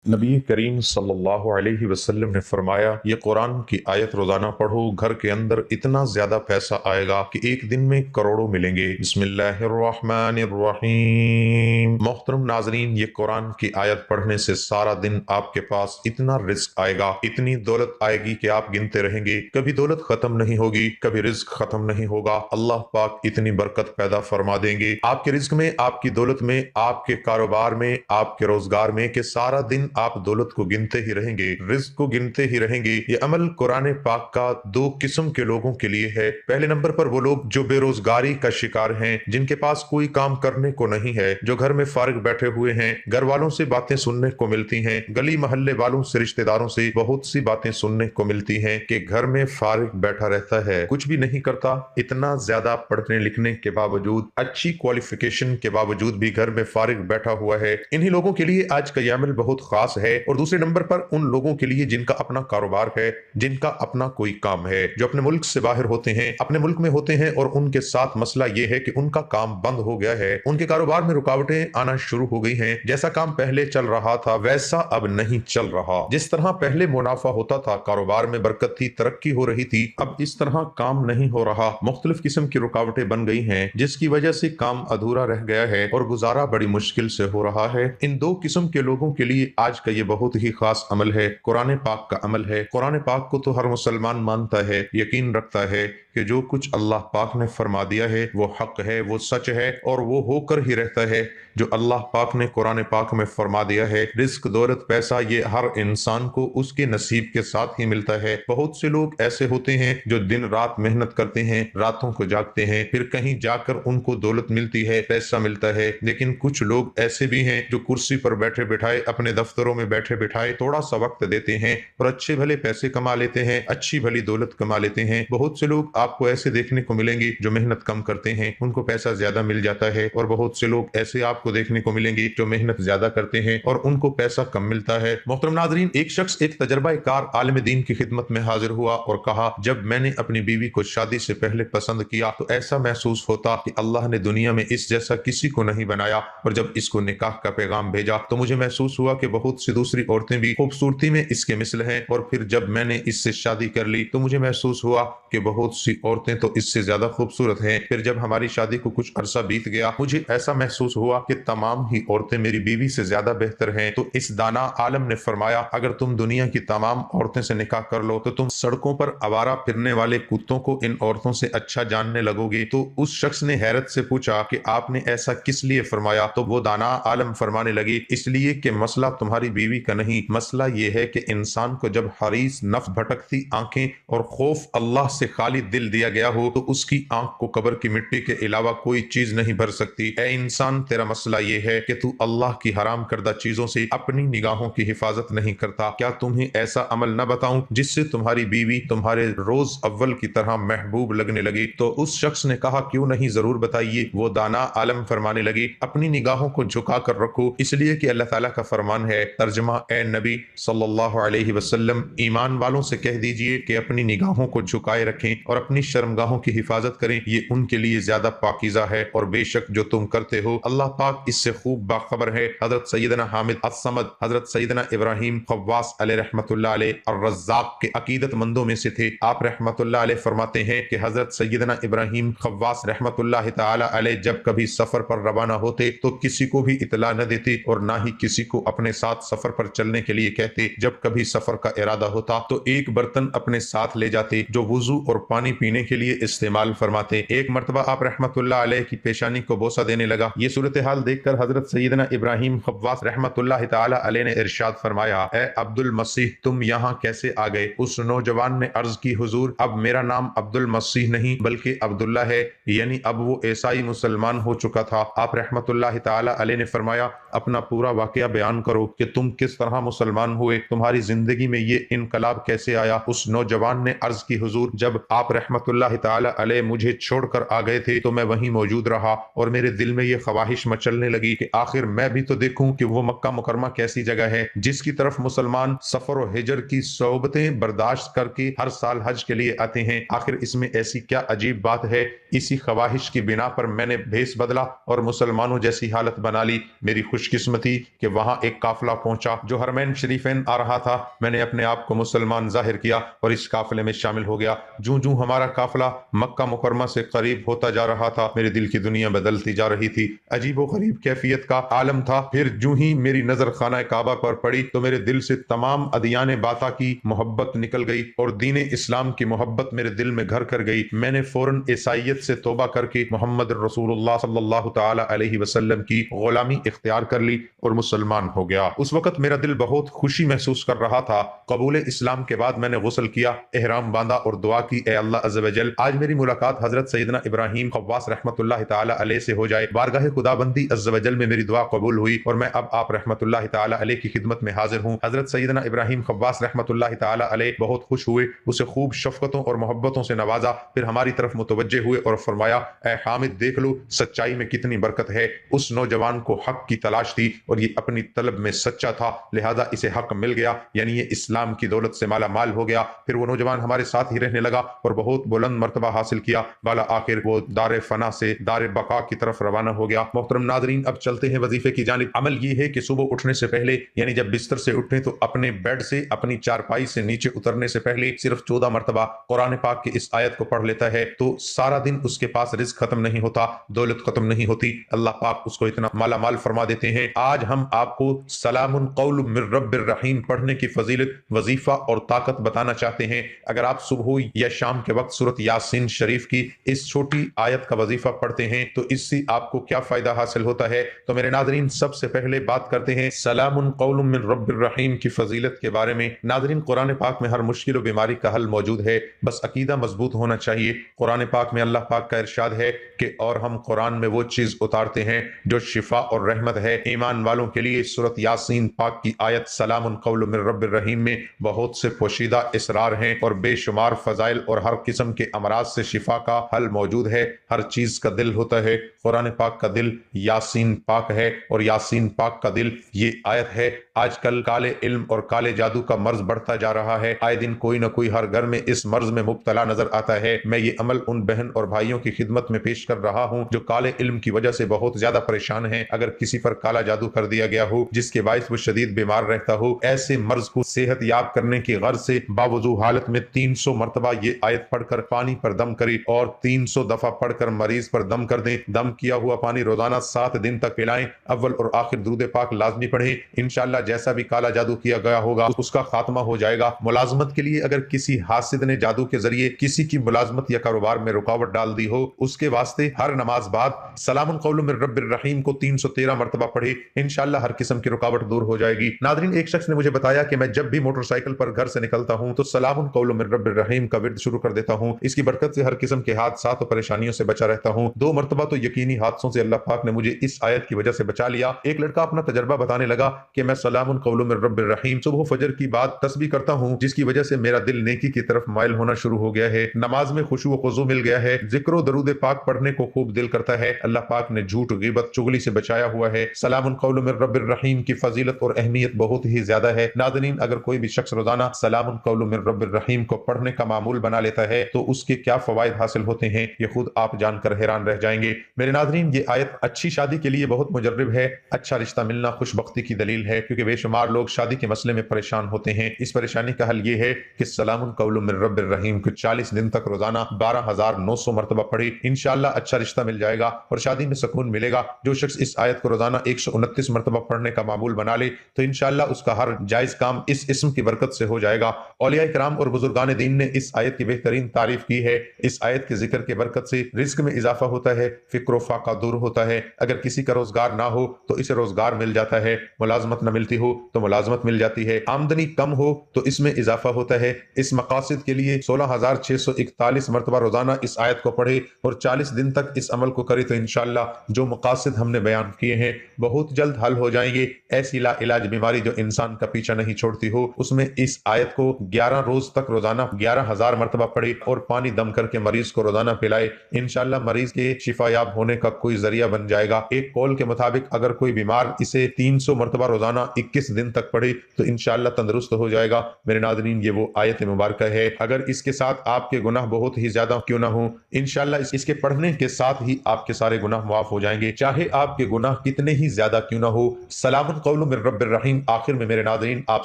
नबी करीम सल्लल्लाहु अलैहि वसल्लम ने फरमाया, ये कुरान की आयत रोजाना पढ़ो, घर के अंदर इतना ज्यादा पैसा आएगा कि एक दिन में करोड़ों मिलेंगे। बिस्मिल्लाहिर्रहमानिर्रहीम। मोहतरम नाजरीन, ये कुरान की आयत पढ़ने से सारा दिन आपके पास इतना रिस्क आएगा, इतनी दौलत आएगी कि आप गिनते रहेंगे, कभी दौलत खत्म नहीं होगी, कभी रिस्क खत्म नहीं होगा। अल्लाह पाक इतनी बरकत पैदा फरमा देंगे आपके रिस्क में, आपकी दौलत में, आपके कारोबार में, आपके रोजगार में, कि सारा दिन आप दौलत को गिनते ही रहेंगे, रिस्क को गिनते ही रहेंगे। ये अमल कुरान पाक का दो किस्म के लोगों के लिए है। पहले नंबर पर वो लोग जो बेरोजगारी का शिकार हैं, जिनके पास कोई काम करने को नहीं है, जो घर में फारिग बैठे हुए हैं, घर वालों से बातें सुनने को मिलती हैं, गली मोहल्ले वालों से, रिश्तेदारों से बहुत सी बातें सुनने को मिलती हैं कि घर में फारिग बैठा रहता है, कुछ भी नहीं करता, इतना ज्यादा पढ़ने लिखने के बावजूद, अच्छी क्वालिफिकेशन के बावजूद भी घर में फारिग बैठा हुआ है। इन्हीं लोगों के लिए आज का यह अमल बहुत खास है। और दूसरे नंबर पर उन लोगों के लिए जिनका अपना कारोबार है, जिनका अपना कोई काम है, जो अपने मुल्क से बाहर होते हैं, अपने मुल्क में होते हैं और उनके साथ मसला यह है कि उनका काम बंद हो गया है, उनके कारोबार में रुकावटें आना शुरू हो गई हैं। जैसा काम पहले चल रहा था वैसा अब नहीं चल रहा। जिस तरह पहले मुनाफा होता था, कारोबार में बरकत थी, तरक्की हो रही थी, अब इस तरह काम नहीं हो रहा। मुख्तलिफ किस्म की रुकावटें बन गई हैं, जिसकी वजह से काम अधूरा रह गया है और गुजारा बड़ी मुश्किल से हो रहा है। इन दो किस्म के लोगों के लिए आज का ये बहुत ही खास अमल है, कुरान पाक का अमल है। कुरान पाक को तो हर मुसलमान मानता है, यकीन रखता है कि जो कुछ अल्लाह पाक ने फरमा दिया है वो हक है, वो सच है और वो होकर ही रहता है। जो अल्लाह पाक ने कुरान पाक में फरमा दिया है, रिस्क, दौलत, पैसा, ये हर इंसान को उसके नसीब के साथ ही मिलता है। बहुत से लोग ऐसे होते हैं जो दिन रात मेहनत करते हैं, रातों को जागते हैं, फिर कहीं जाकर उनको दौलत मिलती है, पैसा मिलता है। लेकिन कुछ लोग ऐसे भी हैं जो कुर्सी पर बैठे बिठाए, अपने दफ्तरों में बैठे बिठाए थोड़ा सा वक्त देते हैं और अच्छे भले पैसे कमा लेते हैं, अच्छी भली दौलत कमा लेते हैं। बहुत से लोग आपको ऐसे देखने को मिलेंगे जो मेहनत कम करते हैं, उनको पैसा ज्यादा मिल जाता है, और बहुत से लोग ऐसे आपको देखने को मिलेंगे जो मेहनत ज्यादा करते हैं और उनको पैसा कम मिलता है। मोहतरम नाजरीन, एक शख्स एक तजर्बा कार आलिम दीन की खिदमत में हाजिर हुआ और कहा, जब मैंने अपनी बीवी को शादी से पहले पसंद किया तो ऐसा महसूस होता कि अल्लाह ने दुनिया में इस जैसा किसी को नहीं बनाया, और जब इसको निकाह का पैगाम भेजा तो मुझे महसूस हुआ कि बहुत सी दूसरी औरतें भी खूबसूरती में इसके मिसल हैं, और फिर जब मैंने इससे शादी कर ली तो मुझे महसूस हुआ कि बहुत सी औरतें तो इससे ज्यादा खूबसूरत हैं। फिर जब हमारी शादी को कुछ अरसा बीत गया, मुझे ऐसा महसूस हुआ कि तमाम ही औरतें मेरी बीवी से ज्यादा बेहतर हैं। तो इस दाना आलम ने फरमाया, अगर तुम दुनिया की तमाम औरतें से निकाह कर लो तो तुम सड़कों पर आवारा फिरने वाले कुत्तों को इन औरतों से अच्छा जानने लगोगे। तो उस शख्स ने हैरत से पूछा कि आपने ऐसा किस लिए फरमाया? तो वो दाना आलम फरमाने लगी, इसलिए कि मसला तुम्हारी बीवी का नहीं, मसला ये है कि इंसान को जब हरीस नफ्स, भटकती आंखें और खौफ अल्लाह से खाली दिल दिया गया हो तो उसकी आंख को कब्र की मिट्टी के अलावा कोई चीज नहीं भर सकती। ऐ इंसान, तेरा मसला ये है कि तू अल्लाह की हराम करदा चीजों से अपनी निगाहों की हिफाजत नहीं करता। क्या तुम्हें ऐसा अमल न बताऊं जिससे तुम्हारी बीवी तुम्हारे रोज अव्वल की तरह महबूब लगने लगी? तो उस शख्स ने कहा, क्यों नहीं, जरूर बताइए। वो दाना आलम फरमाने लगी, अपनी निगाहों को झुका कर रखो, इसलिए कि अल्लाह ताला का फरमान है, तर्जमा, ए नबी सल्लल्लाहु अलैहि वसल्लम, ईमान वालों से कह दीजिए कि अपनी निगाहों को झुकाए रखें और अपनी शर्मगाहों की हिफाजत करें, ये उनके लिए ज्यादा पाकीज़ा है, और बेशक जो तुम करते हो अल्लाह पाक इससे खूब बाखबर है। हजरत सैयदना हामिद अस्समद, हजरत सैयदना इब्राहिम खव्वास अलैहि रहमतुल्लाह अलैहि और रज़्ज़ाक के अकीदतमंदों में से थे। आप रहमतुल्लाह अलैहि फरमाते हैं कि हजरत सैयदना इब्राहिम खव्वास रहमतुल्लाह तआला अलैहि जब कभी सफर पर रवाना होते तो किसी को भी इतला न देते और ना ही किसी को अपने साथ सफर पर चलने के लिए कहते। जब कभी सफर का इरादा होता तो एक बर्तन अपने साथ ले जाते जो वुजू और पानी पीने के लिए इस्तेमाल फरमाते। एक मर्तबा आप रहमतुल्लाह अलैहि की पेशानी को बोसा देने लगा। ये सूरत हाल देखकर हजरत सैयदना इब्राहिम खव्वास रहमतुल्लाह तआला अलैहि ने इरशाद फरमाया, ए अब्दुल मसीह, तुम यहाँ कैसे आ गए? उस नौजवान ने अर्ज की, हुजूर, अब मेरा नाम अब्दुल मसीह नहीं बल्कि अब्दुल्ला है, यानी अब वो ईसाई मुसलमान हो चुका था। आप रहमतुल्लाह तआला अलैहि ने फरमाया, अपना पूरा वाकया बयान करो कि तुम किस तरह मुसलमान हुए, तुम्हारी जिंदगी में ये इनकलाब कैसे आया? उस नौजवान ने अर्ज की, हुजूर, जब आप रहमतुल्लाह तआला अलैहि मुझे छोड़कर आ गए थे तो मैं वहीं मौजूद रहा और मेरे दिल में ये ख्वाहिश मचलने लगी कि आखिर मैं भी तो देखूं कि वो मक्का मुकरमा कैसी जगह है जिसकी तरफ मुसलमान सफर और हिजर की सोबतें बर्दाश्त करके हर साल हज के लिए आते हैं। आखिर इसमें ऐसी क्या अजीब बात है? इसी ख्वाहिश की बिना पर मैंने भेस बदला और मुसलमानों जैसी हालत बना ली। मेरी खुशकिस्मती कि वहां एक काफिला قافلہ پہنچا جو حرمین شریفین آ رہا تھا۔ میں نے اپنے آپ کو مسلمان ظاہر کیا اور اس قافلے میں شامل ہو گیا۔ جوں جوں ہمارا قافلہ مکہ مکرمہ سے قریب ہوتا جا رہا تھا، میرے دل کی دنیا بدلتی جا رہی تھی، عجیب و غریب کیفیت کا عالم تھا۔ پھر جوں ہی میری نظر خانہ کعبہ پر پڑی تو میرے دل سے تمام ادیان باتا کی محبت نکل گئی اور دین اسلام کی محبت میرے دل میں گھر کر گئی۔ میں نے فوراً عیسائیت سے توبہ کر کے محمد رسول اللہ صلی اللہ تعالی علیہ وسلم کی غلامی اختیار کر لی اور مسلمان ہو گیا۔ اس وقت میرا دل بہت خوشی محسوس کر رہا تھا۔ قبول اسلام کے بعد میں نے غسل کیا، احرام باندھا اور دعا کی، اے اللہ عز و جل آج میری ملاقات حضرت سیدنا ابراہیم خواص رحمت اللہ تعالی علیہ سے ہو جائے۔ بارگاہ خدا بندی عز و جل میں میری دعا قبول ہوئی اور میں اب آپ رحمت اللہ تعالی علیہ کی خدمت میں حاضر ہوں۔ حضرت سیدنا ابراہیم خواص رحمت اللہ تعالی علیہ بہت خوش ہوئے، اسے خوب شفقتوں اور محبتوں سے نوازا، پھر ہماری طرف متوجہ ہوئے اور فرمایا، اے حامد دیکھ لو سچائی میں کتنی برکت ہے۔ اس نوجوان کو حق کی تلاش تھی اور یہ اپنی طلب میں سچا تھا، لہذا اسے حق مل گیا، یعنی یہ اسلام کی دولت سے مالا مال ہو گیا۔ پھر وہ نوجوان ہمارے ساتھ ہی رہنے لگا اور بہت بلند مرتبہ حاصل کیا، بالا آخر وہ دار فنا سے دار بقا کی طرف روانہ ہو گیا۔ محترم ناظرین، اب چلتے ہیں وظیفے کی جانب۔ عمل یہ ہے کہ صبح اٹھنے سے پہلے، یعنی جب بستر سے اٹھیں تو اپنے بیڈ سے، اپنی چارپائی سے نیچے اترنے سے پہلے صرف 14 مرتبہ قرآن پاک کی اس آیت کو پڑھ لیتا ہے تو سارا دن اس کے پاس رزق ختم نہیں ہوتا، دولت ختم نہیں ہوتی، اللہ پاک اس کو اتنا مالا مال فرما دیتے ہیں۔ آج ہم آپ کو سلام قول من رب الرحیم پڑھنے کی فضیلت، وظیفہ اور طاقت بتانا چاہتے ہیں۔ اگر آپ صبح یا شام کے وقت سورۃ یاسین شریف کی اس چھوٹی آیت کا وظیفہ پڑھتے ہیں تو اس سے آپ کو کیا فائدہ حاصل ہوتا ہے؟ تو میرے ناظرین، سب سے پہلے بات کرتے ہیں سلام قول من رب الرحیم کی فضیلت کے بارے میں۔ ناظرین، قرآن پاک میں ہر مشکل و بیماری کا حل موجود ہے، بس عقیدہ مضبوط ہونا چاہیے۔ قرآن پاک میں اللہ پاک کا ارشاد ہے کہ اور ہم قرآن میں وہ چیز اتارتے ہیں جو شفا اور رحمت ہے ایمان والوں کے لیے۔ سورۃ یاسین پاک کی آیت سلام قول من رب الرحیم میں بہت سے پوشیدہ اسرار ہیں اور بے شمار فضائل اور ہر قسم کے امراض سے شفا کا حل موجود ہے۔ ہر چیز کا دل ہوتا ہے، قرآن پاک کا دل یاسین پاک ہے اور یاسین پاک کا دل یہ آیت ہے۔ آج کل کالے علم اور کالے جادو کا مرض بڑھتا جا رہا ہے، آئے دن کوئی نہ کوئی ہر گھر میں اس مرض میں مبتلا نظر آتا ہے۔ میں یہ عمل ان بہن اور بھائیوں کی خدمت میں پیش کر رہا ہوں جو کالے علم کی وجہ سے بہت زیادہ پریشان ہیں۔ اگر کسی پر کالا جادو کر دیا گیا ہو جس کے باعث وہ شدید بیمار رہتا ہو، ایسے مرض کو صحت یاب کرنے کی غرض سے باوضو حالت میں 300 مرتبہ یہ آیت پڑھ کر پانی پر دم کریں اور 300 دفعہ پڑھ کر مریض پر دم کر دیں۔ دم کیا ہوا پانی روزانہ 7 دن تک پلائیں، اول اور آخر درود پاک لازمی پڑھیں، انشاءاللہ جیسا بھی کالا جادو کیا گیا ہوگا اس کا خاتمہ ہو جائے گا۔ ملازمت کے لیے اگر کسی حاسد نے جادو کے ذریعے کسی کی ملازمت یا کاروبار میں رکاوٹ ڈال دی ہو، اس کے واسطے ہر نماز بعد سلام قول من رب الرحیم کو 313 مرتبہ پڑھے، انشاءاللہ ہر قسم کی رکاوٹ دور ہو جائے گی۔ ناظرین، ایک شخص نے مجھے بتایا کہ میں جب بھی موٹر سائیکل پر گھر سے نکلتا ہوں تو سلام قول من رب الرحیم کا ورد شروع کر دیتا ہوں، اس کی برکت سے ہر قسم کے حادثات اور پریشانیوں سے بچا رہتا ہوں۔ 2 مرتبہ تو یقینی حادثوں سے اللہ پاک نے مجھے اس آیت کی وجہ سے بچا لیا۔ ایک لڑکا اپنا تجربہ بتانے لگا کہ میں سلام قول من رب الرحیم صبح فجر کی بعد تسبیح کرتا ہوں، جس کی وجہ سے میرا دل نیکی کی طرف مائل ہونا شروع ہو گیا ہے، نماز میں خشوع و خضوع مل گیا ہے، ذکر و درود پاک پڑھنے کو خوب دل کرتا ہے۔ اللہ پاک نے جھوٹ، غیبت، چغلی سے بچایا ہوا ہے۔ سلام قول من رب الرحیم کی فضیلت اور اہمیت بہت ہی زیادہ ہے۔ ناظرین، اگر کوئی بھی شخص روزانہ سلام قول من رب الرحیم کو پڑھنے کا معمول بنا لیتا ہے تو اس کے کیا فوائد حاصل ہوتے ہیں یہ خود آپ جان کر حیران رہ جائیں گے۔ میرے ناظرین، یہ آیت اچھی شادی کے لیے بہت مجرب ہے، اچھا رشتہ ملنا خوش بختی کی دلیل ہے، کیونکہ بے شمار لوگ شادی کے مسئلے میں پریشان ہوتے ہیں۔ اس پریشانی کا حل یہ ہے کہ سلام قول من رب الرحیم کو 40 دن تک روزانہ 12,900 مرتبہ پڑھے، انشاءاللہ اچھا رشتہ مل جائے گا اور شادی میں سکون ملے گا۔ جو شخص اس آیت کو روزانہ 129 مرتبہ پڑھنے کا معمول بنا لے تو انشاءاللہ اس کا ہر جائز کام اس اسم کی برکت سے ہو جائے گا۔ اولیاء کرام اور بزرگان دین نے اس آیت کی بہترین تعریف کی ہے۔ اس آیت کے ذکر کے برکت سے رزق میں اضافہ ہوتا ہے، فکر و فاقہ دور ہوتا ہے۔ اگر کسی کا روزگار نہ ہو تو اسے روزگار مل جاتا ہے، ملازمت نہ ملتی ہو تو ملازمت مل جاتی ہے، آمدنی کم ہو تو اس میں اضافہ ہوتا ہے۔ اس مقاصد کے لیے 16,641 مرتبہ روزانہ اس آیت کو پڑھے اور 40 دن تک اس عمل کو کرے تو انشاءاللہ جو مقاصد ہم نے بیان کیے ہیں بہت جلد حل ہو جائیں گے۔ ایسی لا علاج بیماری جو انسان کا پیچھا نہیں چھوڑتی ہو، اس میں اس آیت کو 11 روز تک روزانہ 11,000 مرتبہ پڑھے اور پانی دم کر کے مریض کو روزانہ پلائے، انشاءاللہ مریض کے شفا یاب ہونے کا کوئی ذریعہ بن جائے گا۔ ایک قول کے مطابق اگر کوئی بیمار اسے 300 مرتبہ روزانہ 21 दिन तक पढ़े तो इंशाअल्लाह तंदुरुस्त हो जाएगा। मेरे नाज़रीन, ये वो आयत मुबारक है, अगर इसके साथ आपके गुनाह बहुत ही ज्यादा क्यों ना हो, इंशाअल्लाह इसके पढ़ने के साथ ही आपके सारे गुनाह माफ हो जाएंगे, चाहे आपके गुनाह कितने ही ज्यादा क्यों ना हो। सलामुन कौलुम मिर रब्बिर रहीम। आखिर में मेरे नाज़रीन, आप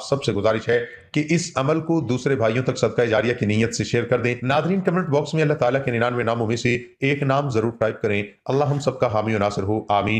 सबसे गुजारिश है कि इस अमल को दूसरे भाइयों तक सदका जारिया की नीयत से शेयर कर दें। नाज़रीन, कमेंट बॉक्स में अल्लाह ताला के 99 नामों में से एक नाम जरूर टाइप करें। अल्लाह हम सबका हामी और नासिर हो, आमीन।